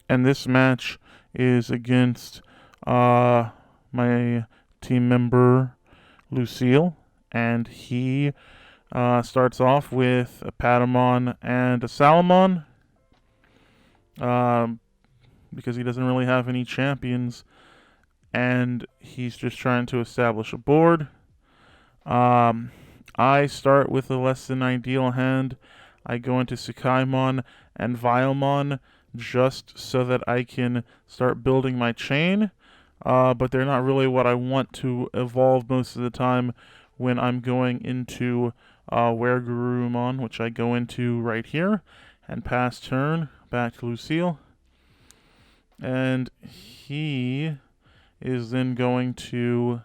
And this match is against my team member Lucille, and he starts off with a Patamon and a Salamon, um, because he doesn't really have any champions, and he's just trying to establish a board. Um, I start with a less than ideal hand. I go into Sukaimon and Vilemon just so that I can start building my chain, but they're not really what I want to evolve most of the time when I'm going into Weregurumon, which I go into right here, and pass turn back to Lucille. And he is then going to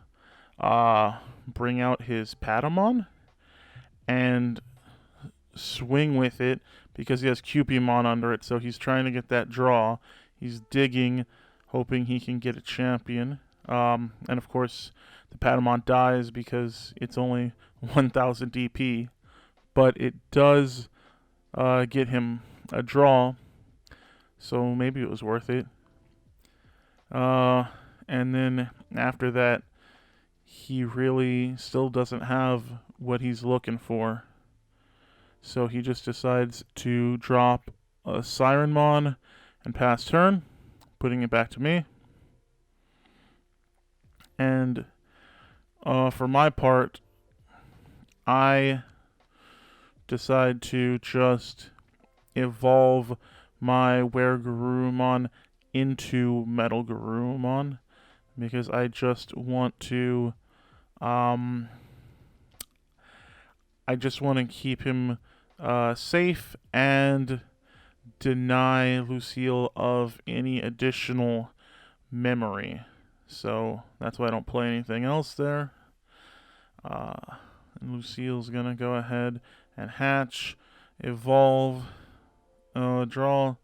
bring out his Patamon and swing with it because he has Cupimon under it, so he's trying to get that draw. He's digging, hoping he can get a champion. And of course, the Patamon dies because it's only 1000 DP, but it does get him a draw, so maybe it was worth it. And then after that, he really still doesn't have what he's looking for. So he just decides to drop a Sirenmon and pass turn, putting it back to me. And for my part, I decide to just evolve my Weregurumon into Metal Garurumon because I just want to keep him safe and deny Lucille of any additional memory. So that's why I don't play anything else there. And Lucille's gonna go ahead and hatch, evolve, draw,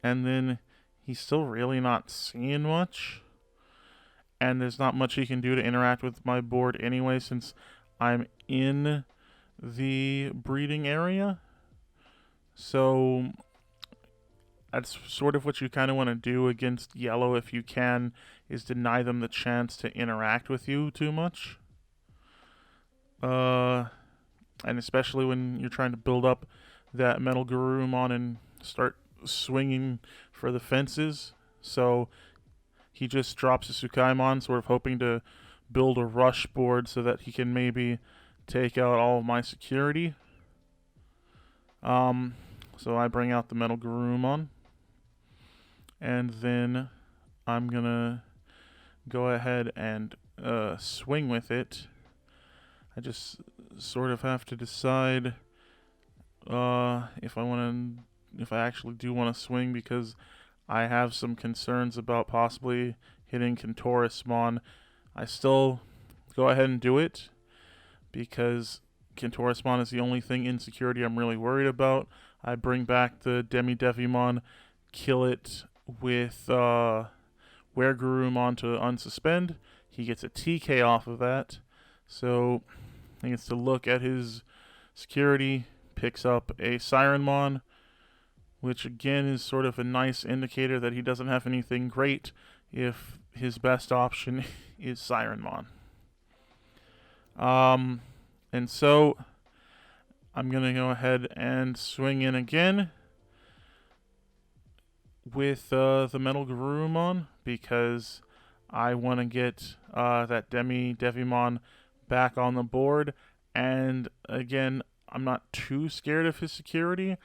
and then he's still really not seeing much. And there's not much he can do to interact with my board anyway, since I'm in the breeding area. So that's sort of what you kind of want to do against yellow if you can, is deny them the chance to interact with you too much. And especially when you're trying to build up that Metal Garurumon and start swinging for the fences. So he just drops a Sukaimon, sort of hoping to build a rush board so that he can maybe take out all of my security. So I bring out the Metal Garurumon, and then I'm gonna go ahead and swing with it. I just sort of have to decide if I actually do want to swing, because I have some concerns about possibly hitting Kentaurosmon. I still go ahead and do it because Kentaurosmon is the only thing in security I'm really worried about. I bring back the Devimon, kill it with Weregurumon to unsuspend. He gets a TK off of that, so he gets to look at his security, picks up a Sirenmon, which again is sort of a nice indicator that he doesn't have anything great if his best option is Sirenmon. And so I'm going to go ahead and swing in again with the Metal Garurumon because I want to get that Devimon back on the board. And again, I'm not too scared of his security.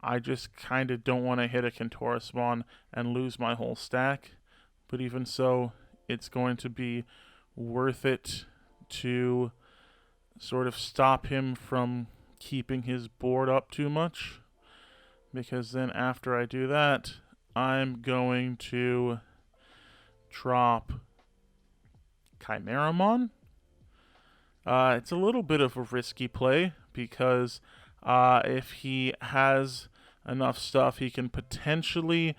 I just kind of don't want to hit a Kentaurosmon and lose my whole stack. But even so, it's going to be worth it to sort of stop him from keeping his board up too much. Because then after I do that, I'm going to drop Chimeramon. It's a little bit of a risky play because if he has enough stuff, he can potentially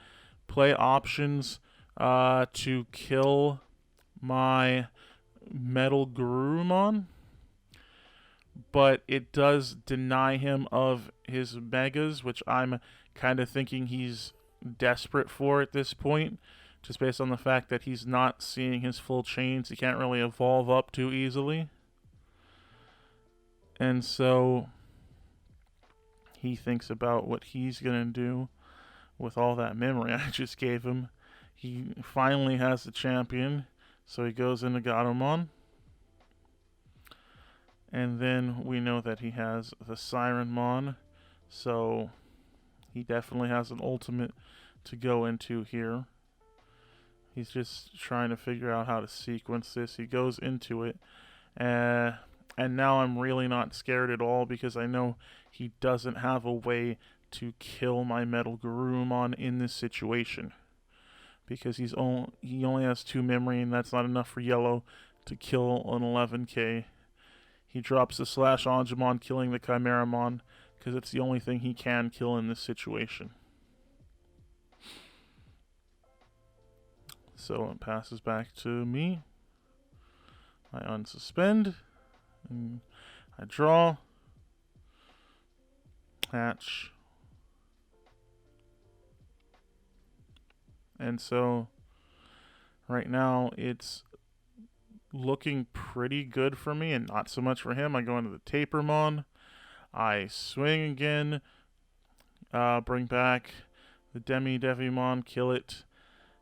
play options to kill my Metal Garurumon, but it does deny him of his Megas, which I'm kind of thinking he's desperate for at this point, just based on the fact that he's not seeing his full chains. He can't really evolve up too easily. And so he thinks about what he's going to do with all that memory I just gave him. He finally has the champion, so he goes into Gatomon. And then we know that he has the Sirenmon, so he definitely has an ultimate to go into here. He's just trying to figure out how to sequence this. He goes into it, and now I'm really not scared at all because I know he doesn't have a way to kill my Metal Garurumon in this situation. Because he only has 2 memory, and that's not enough for Yellow to kill an 11k. He drops the Slash Angemon, killing the Chimeramon, because it's the only thing he can kill in this situation. So it passes back to me. I unsuspend, and I draw, hatch, and so right now it's looking pretty good for me and not so much for him. I go into the Tapermon. I swing again. Bring back the Devimon, kill it,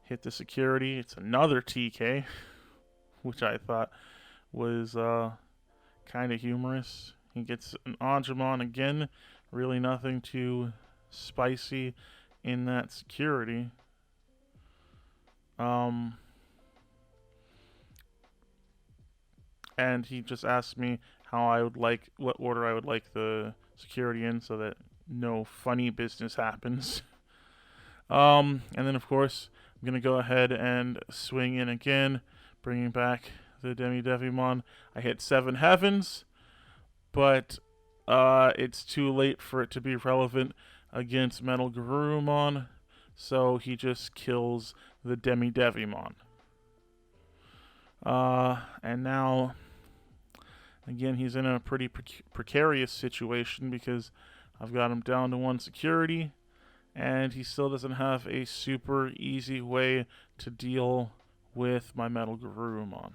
hit the security. It's another TK, which I thought was kind of humorous. He gets an Angemon again. Really nothing too spicy in that security. And he just asked me what order I would like the security in so that no funny business happens. And then of course, I'm going to go ahead and swing in again, bringing back the Devimon. I hit 7 heavens, but it's too late for it to be relevant against Metal Garurumon, so he just kills the Devimon. And now, again, he's in a pretty precarious situation because I've got him down to 1 security, and he still doesn't have a super easy way to deal with my Metal Garurumon.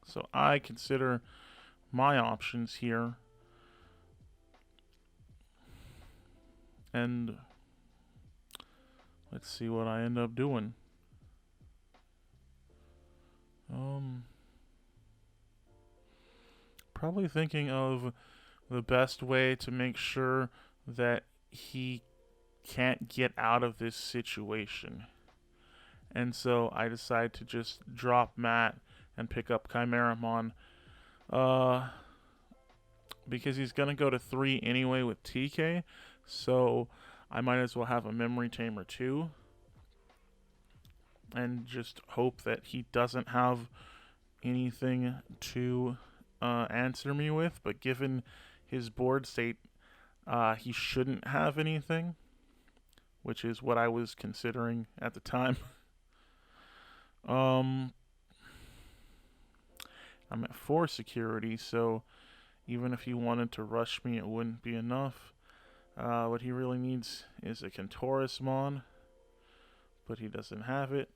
So I consider my options here, and let's see what I end up doing. Probably thinking of the best way to make sure that he can't get out of this situation. And so I decide to just drop Matt and pick up Chimeramon. Because he's going to go to 3 anyway with TK, so I might as well have a Memory Tamer too. And just hope that he doesn't have anything to answer me with. But given his board state, he shouldn't have anything, which is what I was considering at the time. I'm at 4 security, so even if he wanted to rush me, it wouldn't be enough. What he really needs is a Kentaurosmon, but he doesn't have it.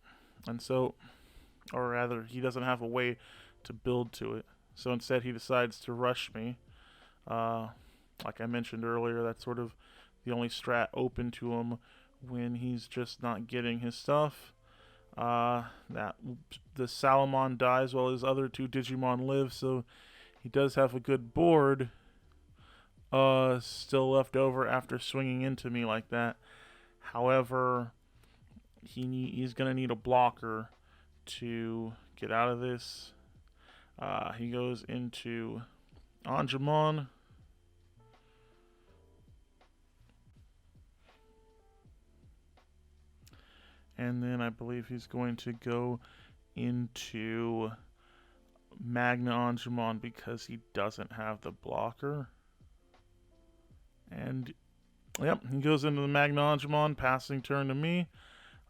And so, or rather, he doesn't have a way to build to it. So instead, he decides to rush me. Like I mentioned earlier, that's sort of the only strat open to him when he's just not getting his stuff. That the Salamon dies while his other 2 Digimon live, so he does have a good board still left over after swinging into me like that. However, he's going to need a blocker to get out of this. He goes into Angemon. And then I believe he's going to go into Magna Angemon because he doesn't have the blocker. And, yep, he goes into the Magna Angemon, passing turn to me.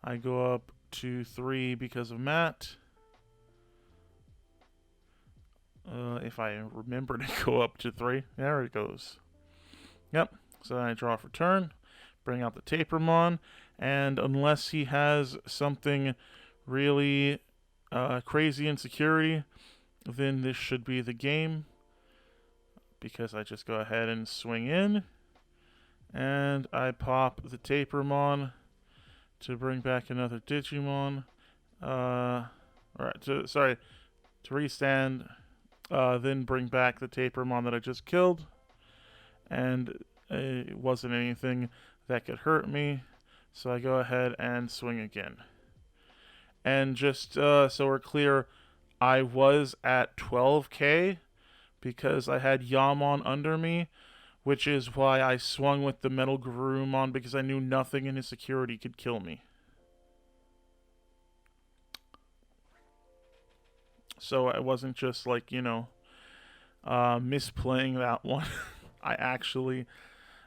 I go up to 3 because of Matt. If I remember to go up to 3. There it goes. Yep. So then I draw for turn, bring out the Tapermon, and unless he has something really crazy in security, then this should be the game. Because I just go ahead and swing in, and I pop the Tapermon to bring back another Digimon. Alright, sorry, to restand, then bring back the Tapermon that I just killed, and it wasn't anything that could hurt me, so I go ahead and swing again. And just so we're clear, I was at 12k because I had Yamon under me, which is why I swung with the Metal Garurumon because I knew nothing in his security could kill me. So I wasn't just like, misplaying that one. I actually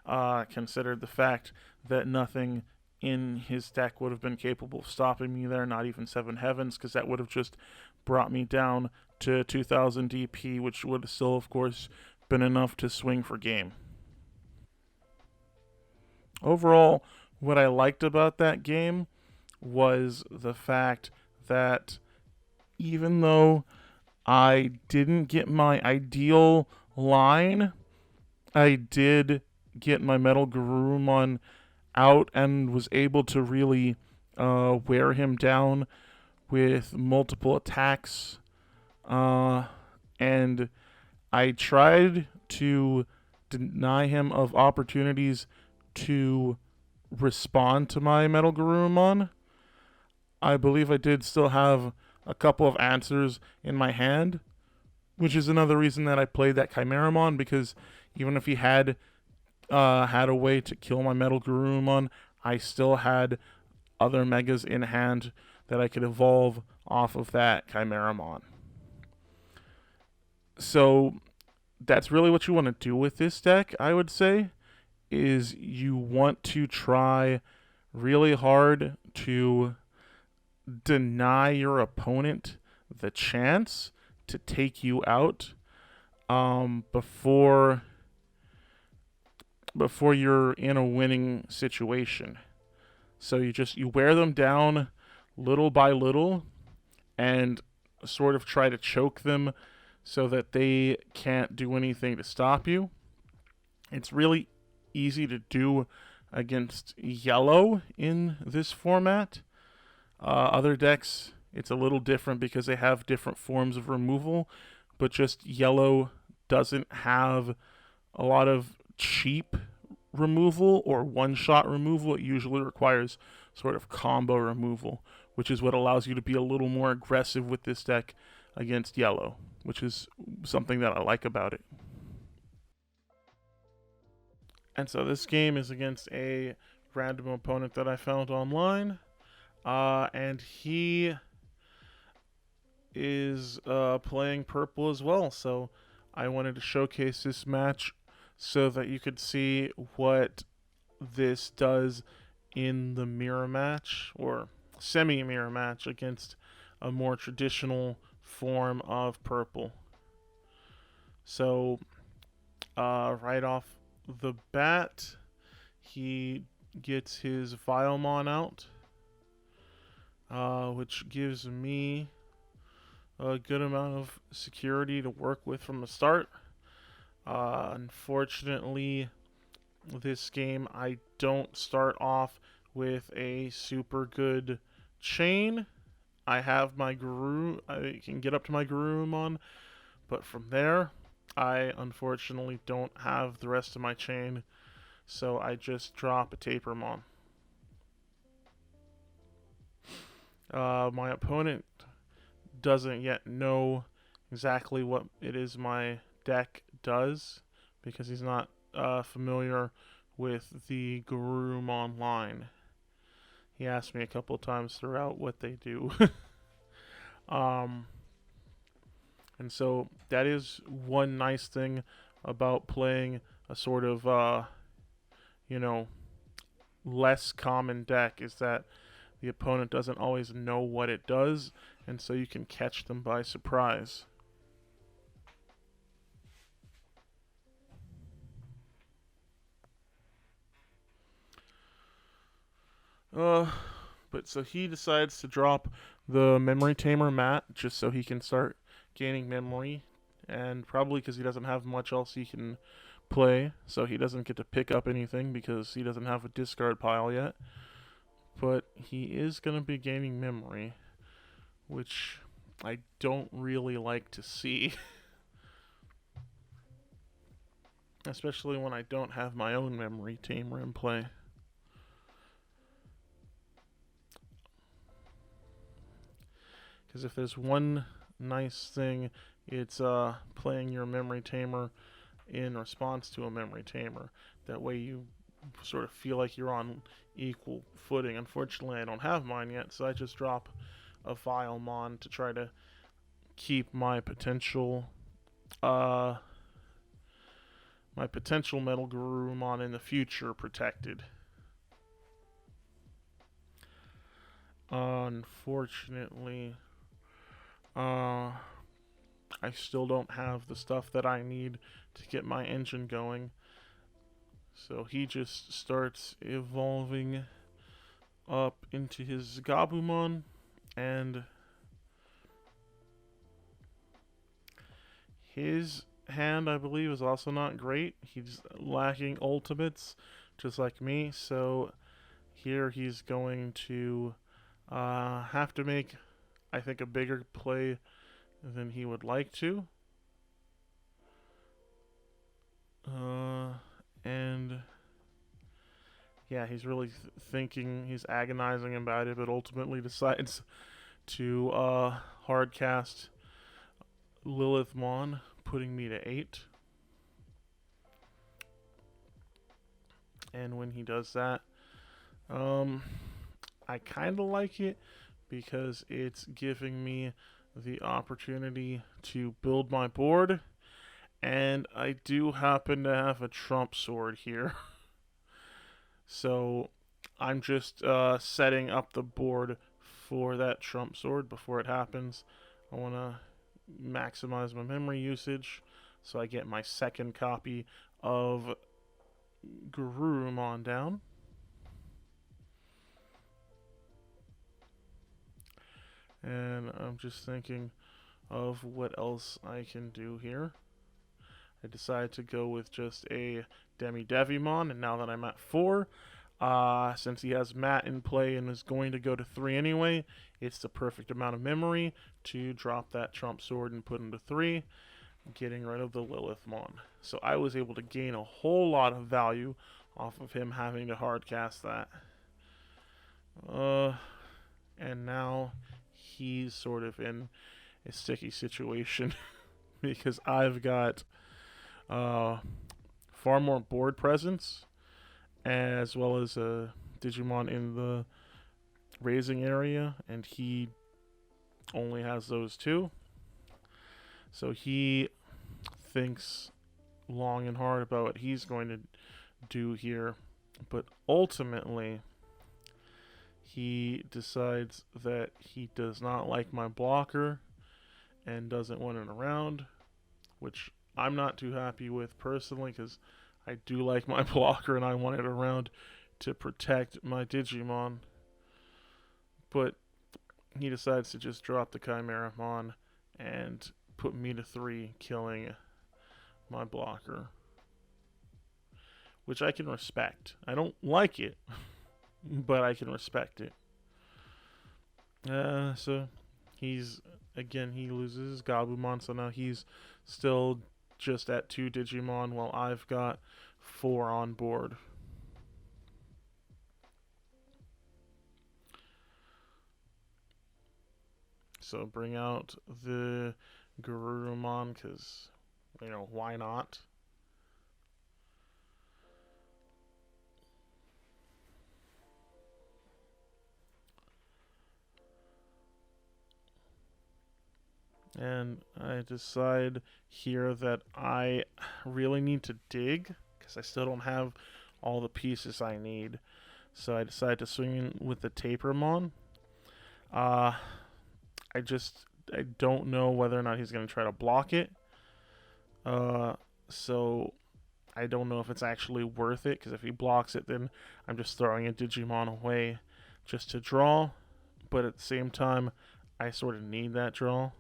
considered the fact that nothing in his deck would have been capable of stopping me there, not even Seven Heavens, because that would have just brought me down to 2000 DP, which would have still, of course, been enough to swing for game. Overall, what I liked about that game was the fact that even though I didn't get my ideal line, I did get my Metal Garurumon out and was able to really wear him down with multiple attacks. And I tried to deny him of opportunities to respond to my Metal Garurumon. I believe I did still have a couple of answers in my hand, which is another reason that I played that Chimeramon, because even if he had had a way to kill my Metal Garurumon, I still had other Megas in hand that I could evolve off of that Chimeramon. So that's really what you want to do with this deck, I would say, is you want to try really hard to deny your opponent the chance to take you out before you're in a winning situation. So you wear them down little by little and sort of try to choke them so that they can't do anything to stop you. It's really easy to do against yellow in this format. Other decks, it's a little different because they have different forms of removal, but just yellow doesn't have a lot of cheap removal or one-shot removal. It usually requires sort of combo removal, which is what allows you to be a little more aggressive with this deck against yellow, which is something that I like about it. And so this game is against a random opponent that I found online, and he is playing purple as well. So I wanted to showcase this match so that you could see what this does in the mirror match or semi-mirror match against a more traditional form of purple. So right off the bat, he gets his Vilemon out, which gives me a good amount of security to work with from the start. Unfortunately, this game I don't start off with a super good chain. I have my Guru, I can get up to my Garurumon, but from there, I unfortunately don't have the rest of my chain, so I just drop a Tapermon. My opponent doesn't yet know exactly what it is my deck does because he's not familiar with the Garurumon line. He asked me a couple of times throughout what they do. um, and so that is one nice thing about playing a sort of, you know, less common deck is that the opponent doesn't always know what it does, and so you can catch them by surprise. Uh, but so he decides to drop the memory tamer mat just so he can start gaining memory, and probably because he doesn't have much else he can play, so he doesn't get to pick up anything because he doesn't have a discard pile yet. But he is going to be gaining memory, which I don't really like to see. Especially when I don't have my own memory tamer in play. Because if there's one nice thing, it's playing your memory tamer in response to a memory tamer. That way you sort of feel like you're on equal footing. Unfortunately, I don't have mine yet, so I just drop a Vilemon to try to keep my potential uh, Metal Garurumon in the future protected. Unfortunately, I still don't have the stuff that I need to get my engine going. So he just starts evolving up into his Gabumon, and his hand, I believe, is also not great. He's lacking ultimates, just like me, so here he's going to have to make, I think, a bigger play than he would like to. And yeah, he's really thinking, he's agonizing about it, but ultimately decides to hard cast Lilithmon, putting me to 8. And when he does that, I kind of like it because it's giving me the opportunity to build my board, and I do happen to have a trump sword here. So I'm just setting up the board for that trump sword before it happens. I want to maximize my memory usage so I get my second copy of Garurumon down. And I'm just thinking of what else I can do here. I decided to go with just a Devimon, and now that I'm at 4, since he has Matt in play and is going to go to 3 anyway, it's the perfect amount of memory to drop that Trump Sword and put him to 3, getting rid of the Lilithmon. So I was able to gain a whole lot of value off of him having to hardcast that. And now he's sort of in a sticky situation because I've got far more board presence as well as a Digimon in the raising area, and he only has those 2. So he thinks long and hard about what he's going to do here, but ultimately he decides that he does not like my blocker and doesn't want it around, which I'm not too happy with personally because I do like my blocker and I want it around to protect my Digimon. But he decides to just drop the Chimeramon and put me to 3, killing my blocker, which I can respect. I don't like it, but I can respect it. So he's, again, he loses his Gabumon, so now he's still just at 2 Digimon while I've got 4 on board. So bring out the Garurumon because, why not? And I decide here that I really need to dig because I still don't have all the pieces I need. So I decide to swing in with the Tapermon. I don't know whether or not he's going to try to block it. So I don't know if it's actually worth it, because if he blocks it, then I'm just throwing a Digimon away. just to draw, but at the same time, I sort of need that draw.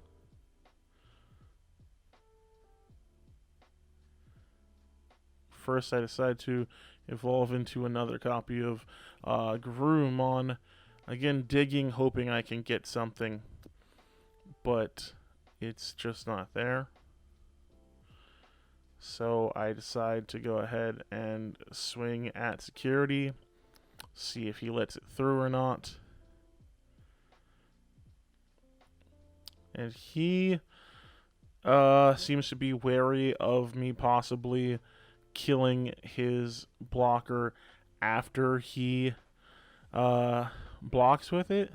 First, I decide to evolve into another copy of Garurumon. Again, digging, hoping I can get something, but it's just not there. So I decide to go ahead and swing at security, see if he lets it through or not. And he seems to be wary of me possibly killing his blocker after he blocks with it.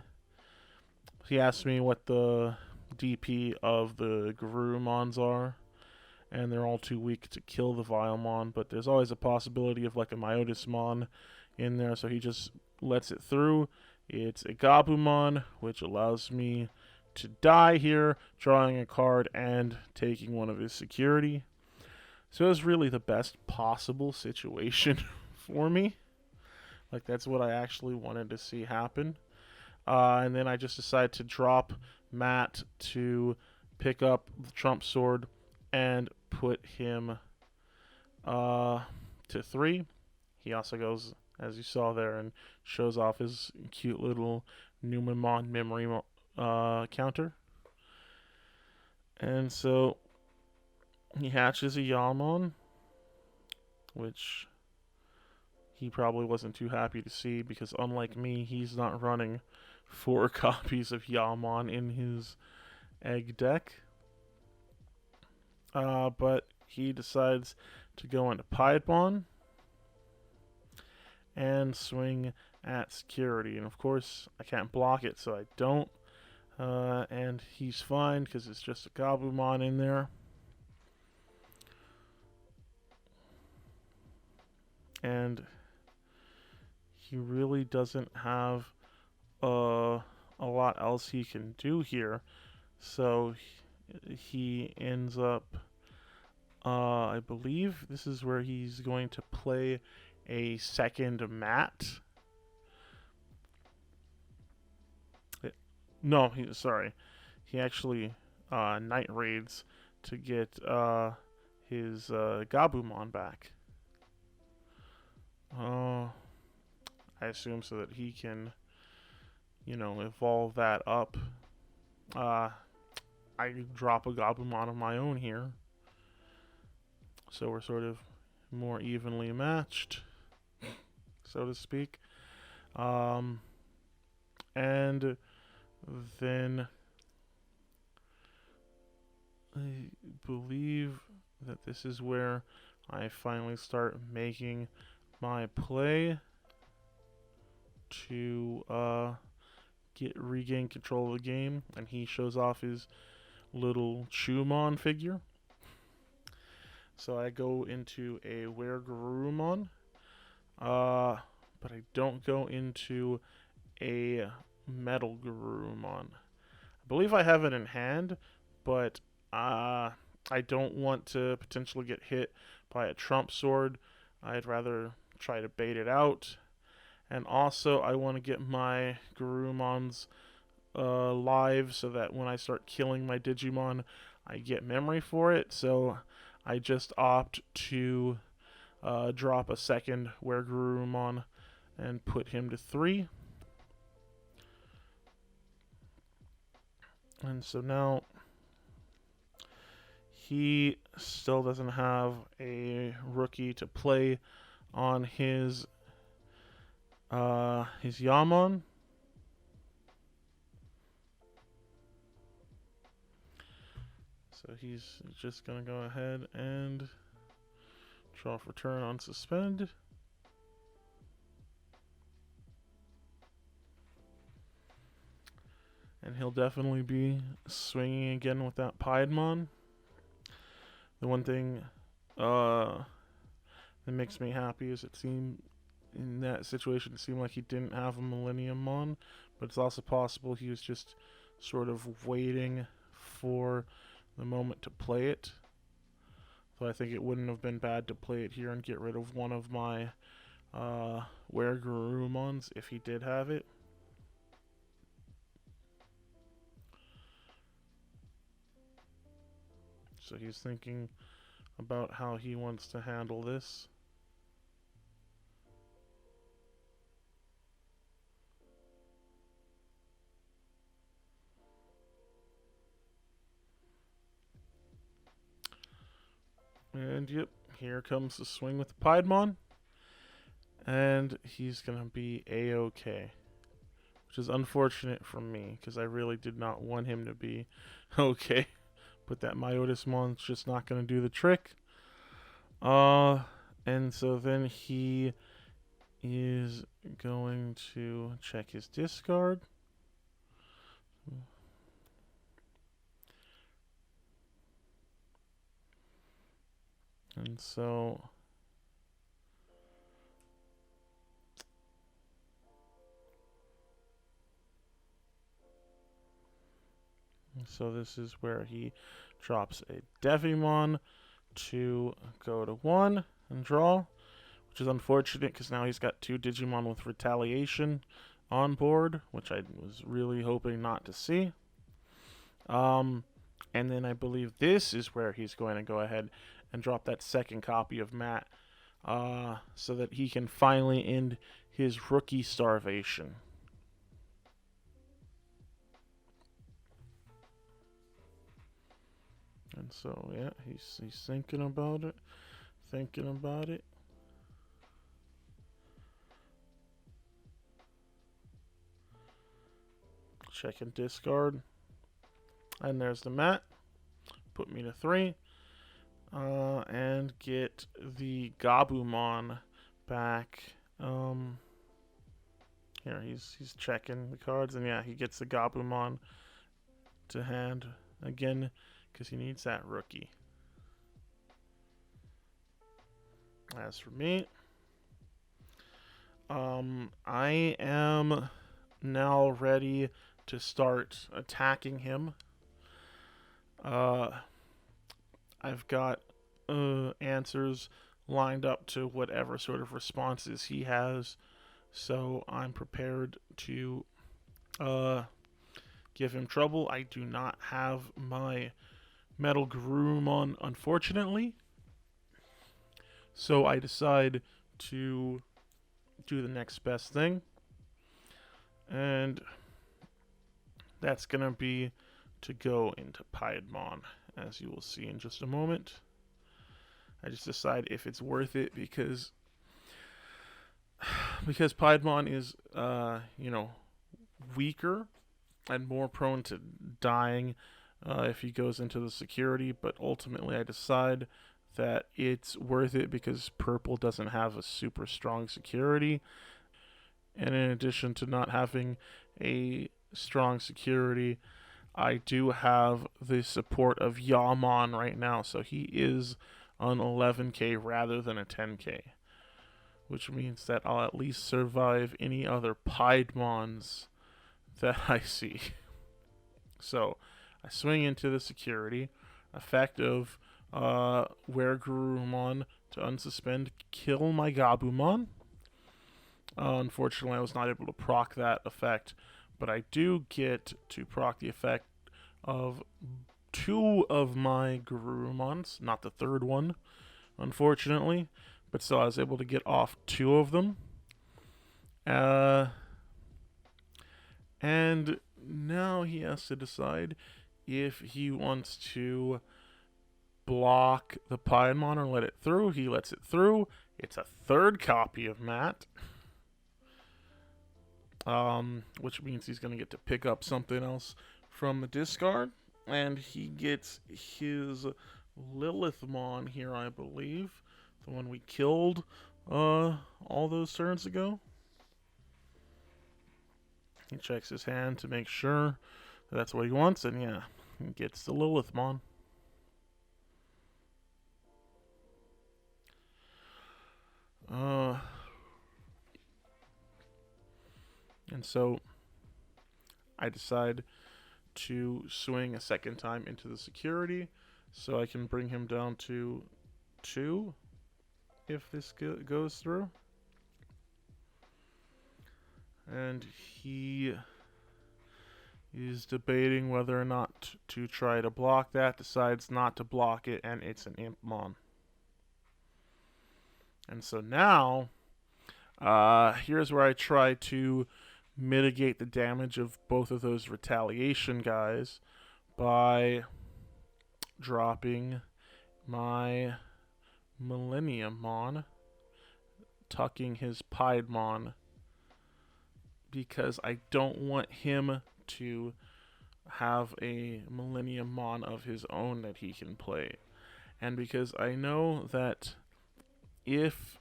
He asks me what the DP of the Garurumons are, and they're all too weak to kill the Vilemon, but there's always a possibility of like a Myotismon in there, so he just lets it through. It's a Gabumon, which allows me to die here, drawing a card and taking one of his security. So it was really the best possible situation for me. Like, that's what I actually wanted to see happen. And then I just decided to drop Matt to pick up the Trump Sword and put him to 3. He also goes, as you saw there, and shows off his cute little Numemon memory counter. And so he hatches a Yalamon, which he probably wasn't too happy to see because, unlike me, he's not running 4 copies of Yalamon in his egg deck. But he decides to go into Piedmon and swing at security. And of course, I can't block it, so I don't. And he's fine because it's just a Gabumon in there. And he really doesn't have a lot else he can do here. So he ends up, I believe this is where he's going to play a second Mat. No, sorry. He actually Night Raids to get his Gabumon back. I assume so that he can, evolve that up. I drop a Gabumon of my own here. So we're sort of more evenly matched, so to speak. And then I believe that this is where I finally start making my play to regain control of the game, and he shows off his little Chumon figure. So I go into a Weregarurumon, but I don't go into a Metal Garurumon. I believe I have it in hand, but I don't want to potentially get hit by a Trump Sword. I'd rather try to bait it out. And also, I want to get my Garurumons live so that when I start killing my Digimon, I get memory for it. So I just opt to drop a second Weregarurumon and put him to 3. And so now he still doesn't have a rookie to play on his Yamon. So he's just going to go ahead and draw for turn on suspend. And he'll definitely be swinging again with that Piedmon. The one thing that makes me happy is it seemed in that situation it seemed like he didn't have a Millenniummon, but it's also possible he was just sort of waiting for the moment to play it. So I think it wouldn't have been bad to play it here and get rid of one of my Weregarurumons if he did have it. So he's thinking about how he wants to handle this. And yep, here comes the swing with the Piedmon. And he's going to be A-OK. Which is unfortunate for me, because I really did not want him to be okay. But that Myotismon's just not going to do the trick. And so then he is going to check his discard. And so this is where he drops a Devimon to go to 1 and draw, which is unfortunate because now he's got 2 Digimon with Retaliation on board, which I was really hoping not to see. And then I believe this is where he's going to go ahead and drop that second copy of Matt, so that he can finally end his rookie starvation. And so, yeah, he's thinking about it. Check and discard. And there's the Mat. Put me to 3. And get the Gabumon back. Here, he's checking the cards. And yeah, he gets the Gabumon to hand again, because he needs that rookie. As for me, I am now ready to start attacking him. I've got answers lined up to whatever sort of responses he has, so I'm prepared to give him trouble. I do not have my Metal Garurumon, unfortunately, so I decide to do the next best thing, and that's going to be to go into Piedmon, as you will see in just a moment. I just decide if it's worth it, because Piedmon is, weaker and more prone to dying if he goes into the security, but ultimately I decide that it's worth it because purple doesn't have a super strong security, and in addition to not having a strong security, I do have the support of Yaman right now, so he is on 11k rather than a 10k, which means that I'll at least survive any other Piedmons that I see. So I swing into the security, effect of Wear Garurumon to unsuspend, kill my Gabumon. Unfortunately, I was not able to proc that effect, but I do get to proc the effect of 2 of my Garurumons, not the third one, unfortunately, but still I was able to get off 2 of them. And now he has to decide if he wants to block the Piedmon or let it through. He lets it through. It's a 3rd copy of Matt, which means he's going to get to pick up something else from the discard. And he gets his Lilithmon here, I believe. The one we killed all those turns ago. He checks his hand to make sure that's what he wants, and yeah, he gets the Lilithmon. And so I decide to swing a second time into the security, so I can bring him down to 2 if this goes through. And he He's debating whether or not to try to block that, decides not to block it, and it's an Impmon. And so now, here's where I try to mitigate the damage of both of those retaliation guys by dropping my Millenniummon, tucking his Piedmon, because I don't want him to have a Millenniummon of his own that he can play. And because I know that if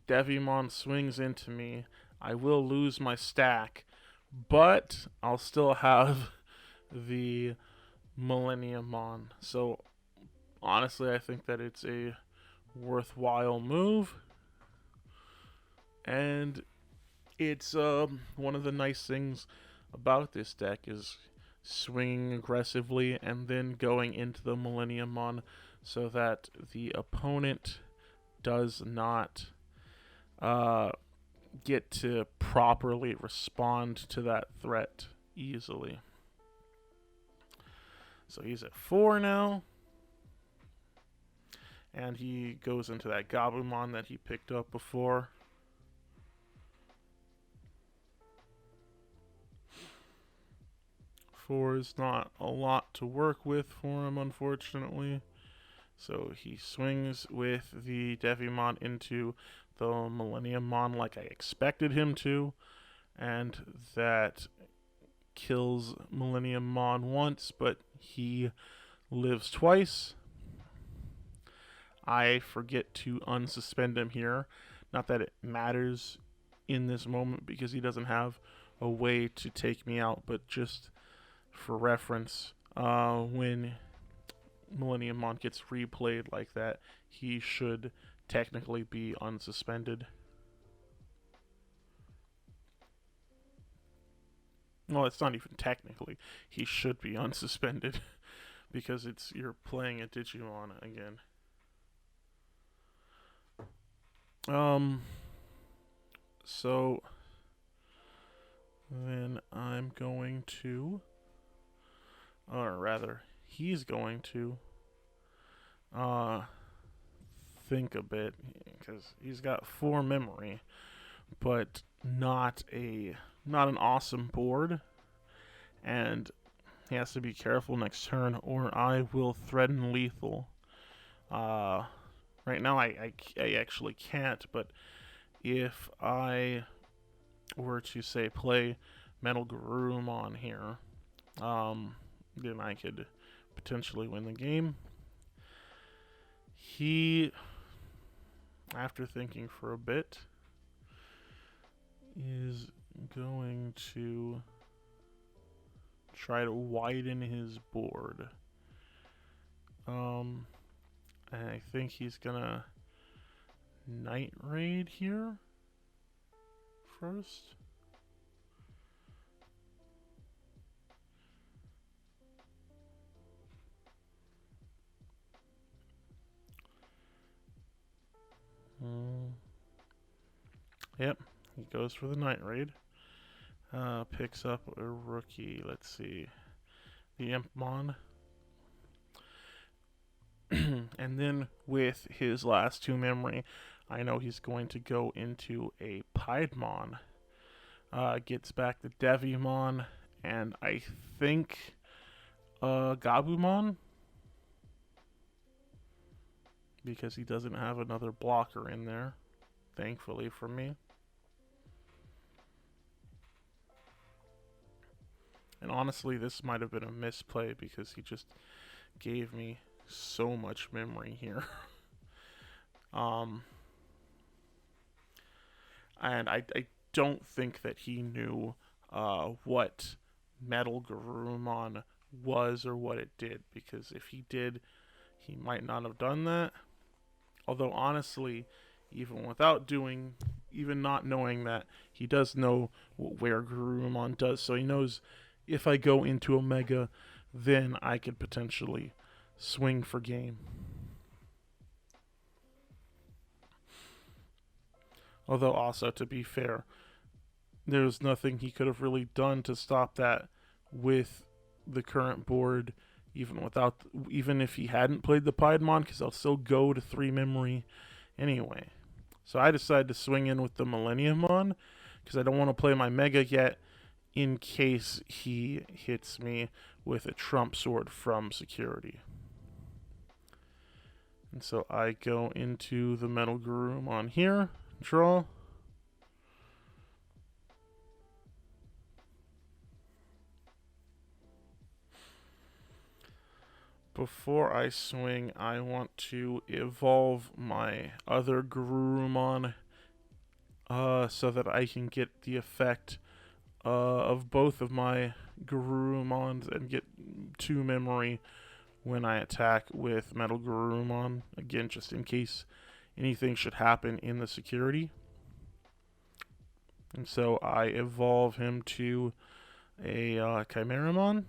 Devimon swings into me, I will lose my stack, but I'll still have the Millenniummon. So honestly, I think that it's a worthwhile move, and it's one of the nice things about this deck is swinging aggressively and then going into the Millenniummon so that the opponent does not get to properly respond to that threat easily. So he's at 4 now. And he goes into that Gabumon that he picked up before. Four is not a lot to work with for him, unfortunately. So he swings with the Devimon into the Millenniummon like I expected him to. And that kills Millenniummon once, but he lives twice. I forget to unsuspend him here. Not that it matters in this moment because he doesn't have a way to take me out, but just for reference, when Millenniummon gets replayed like that, he should technically be unsuspended. Well, it's not even technically. He should be unsuspended because you're playing a Digimon again. So then I'm going to, or rather, he's going to think a bit because he's got 4 memory, but not an awesome board, and he has to be careful next turn or I will threaten lethal. Right now I actually can't, but if I were to say play Metal Garurumon here, then I could potentially win the game. He, after thinking for a bit, is going to try to widen his board. And I think he's gonna Night Raid here first. Yep, he goes for the Night Raid. Picks up a rookie. Let's see, the Impmon. And then with his last 2 memory, I know he's going to go into a Piedmon. Gets back the Devimon, and I think Gabumon, because he doesn't have another blocker in there, thankfully for me. And honestly, this might have been a misplay because he just gave me so much memory here. And I don't think that he knew what Metal Garurumon was or what it did, because if he did, he might not have done that. Although honestly, even not knowing that, he does know where Garurumon does, so he knows if I go into Omega, then I could potentially swing for game. Although also, to be fair, there's nothing he could have really done to stop that with the current board, even if he hadn't played the Piedmon, because I'll still go to 3 memory anyway. So I decided to swing in with the Millenniumon because I don't want to play my Mega yet in case he hits me with a Trump Sword from security. And so I go into the Metal Garurumon here, draw. Before I swing, I want to evolve my other Garurumon so that I can get the effect of both of my Garurumons and get 2 memory when I attack with Metal Garurumon. Again, just in case anything should happen in the security. And so I evolve him to a Chimeramon.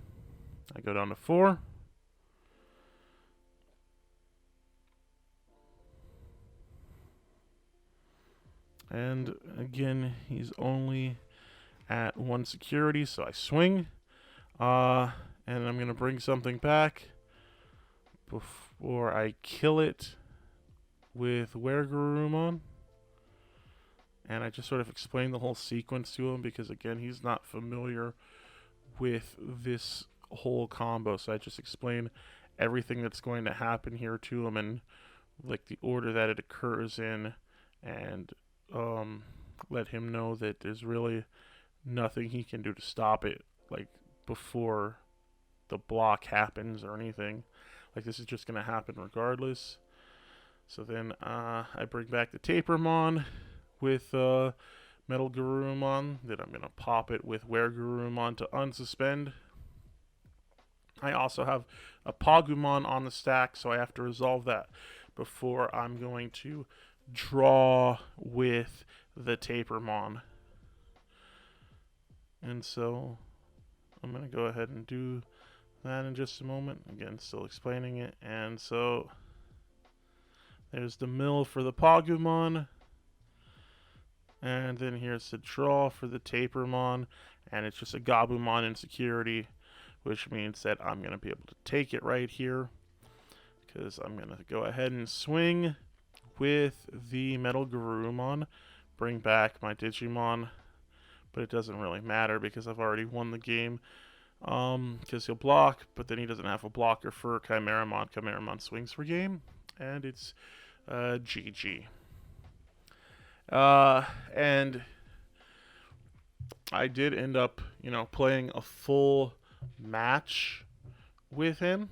I go down to 4. And again, he's only at 1 security, so I swing. And I'm going to bring something back before I kill it with Weregarurumon. And I just sort of explain the whole sequence to him because, again, he's not familiar with this whole combo. So I just explain everything that's going to happen here to him and like the order that it occurs in, and let him know that there's really nothing he can do to stop it, like before the block happens or anything. Like, this is just going to happen regardless. So then I bring back the Tapermon with Metal Garurumon. Then I'm going to pop it with Weregarurumon to unsuspend. I also have a Pagumon on the stack, so I have to resolve that before I'm going to draw with the Tapermon. And so I'm going to go ahead and do that in just a moment. Again, still explaining it. And so there's the mill for the Pagumon. And then here's the draw for the Tapermon. And it's just a Gabumon in security, which means that I'm going to be able to take it right here, because I'm going to go ahead and swing with the Metal Garurumon, bring back my Digimon, but it doesn't really matter because I've already won the game, because he'll block, but then he doesn't have a blocker for Chimeramon. Chimeramon swings for game, and it's GG. And I did end up, playing a full match with him.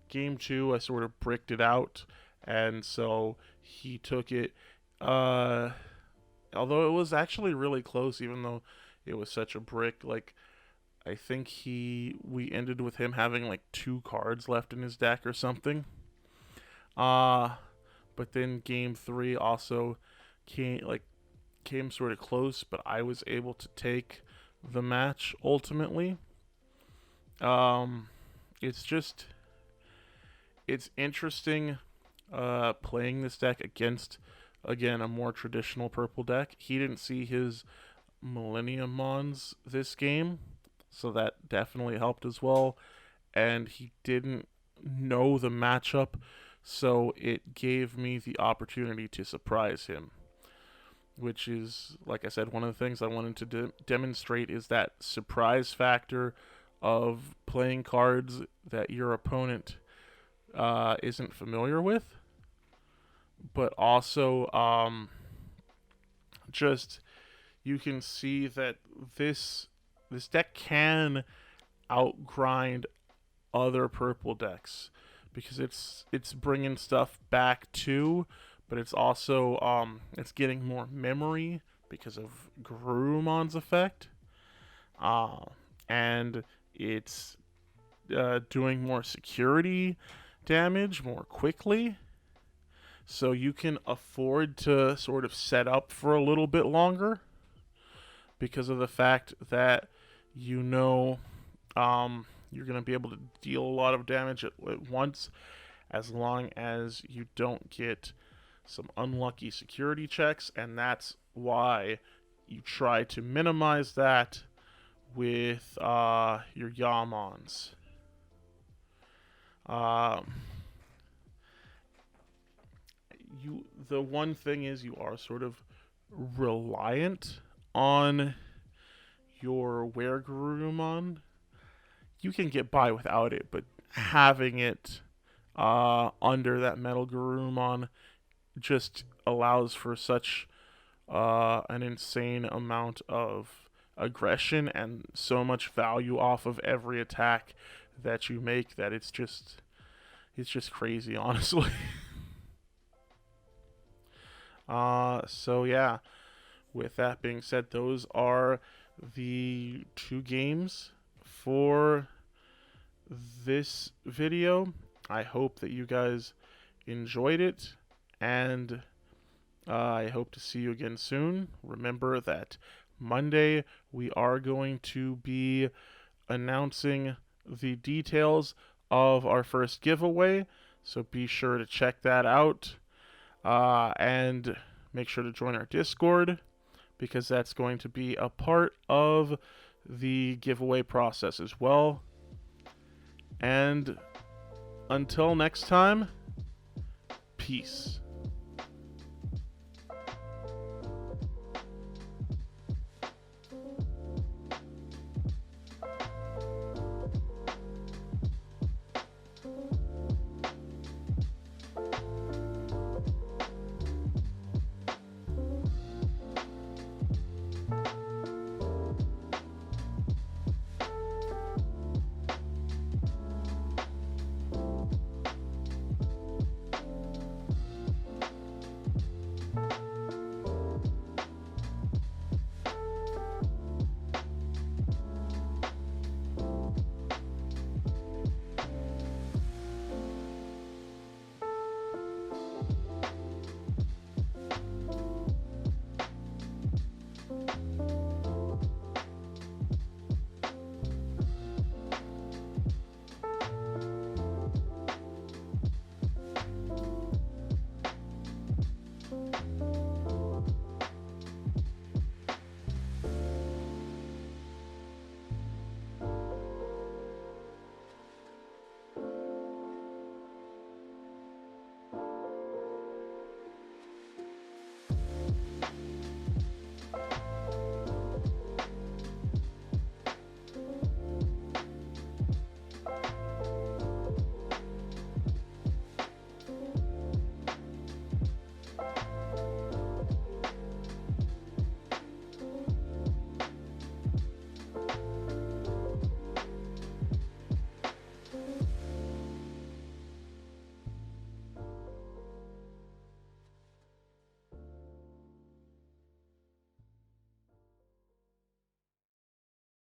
Game 2, I sort of bricked it out, and so he took it. Although it was actually really close, even though it was such a brick. Like, I think we ended with him having like 2 cards left in his deck or something. But then game 3 also came sort of close, but I was able to take the match ultimately. It's interesting playing this deck against, again, a more traditional purple deck. He didn't see his Millenniumons this game, so that definitely helped as well. And he didn't know the matchup, so it gave me the opportunity to surprise him, which is, like I said, one of the things I wanted to demonstrate is that surprise factor of playing cards that your opponent isn't familiar with, but also just you can see that this deck can outgrind other purple decks because it's bringing stuff back too, but it's also it's getting more memory because of Garurumon's effect, and it's doing more security damage more quickly, so you can afford to sort of set up for a little bit longer because of the fact that you're going to be able to deal a lot of damage at once, as long as you don't get some unlucky security checks, and that's why you try to minimize that with your Yamons. Um, the one thing is you are sort of reliant on your Weregarurumon. You can get by without it, but having it under that Metal Garurumon just allows for such an insane amount of aggression and so much value off of every attack that you make that it's just crazy, honestly. So yeah, with that being said, those are the two games for this video. I hope that you guys enjoyed it, and I hope to see you again soon. Remember that Monday we are going to be announcing the details of our first giveaway, so be sure to check that out. And make sure to join our Discord, because that's going to be a part of the giveaway process as well. And until next time, peace.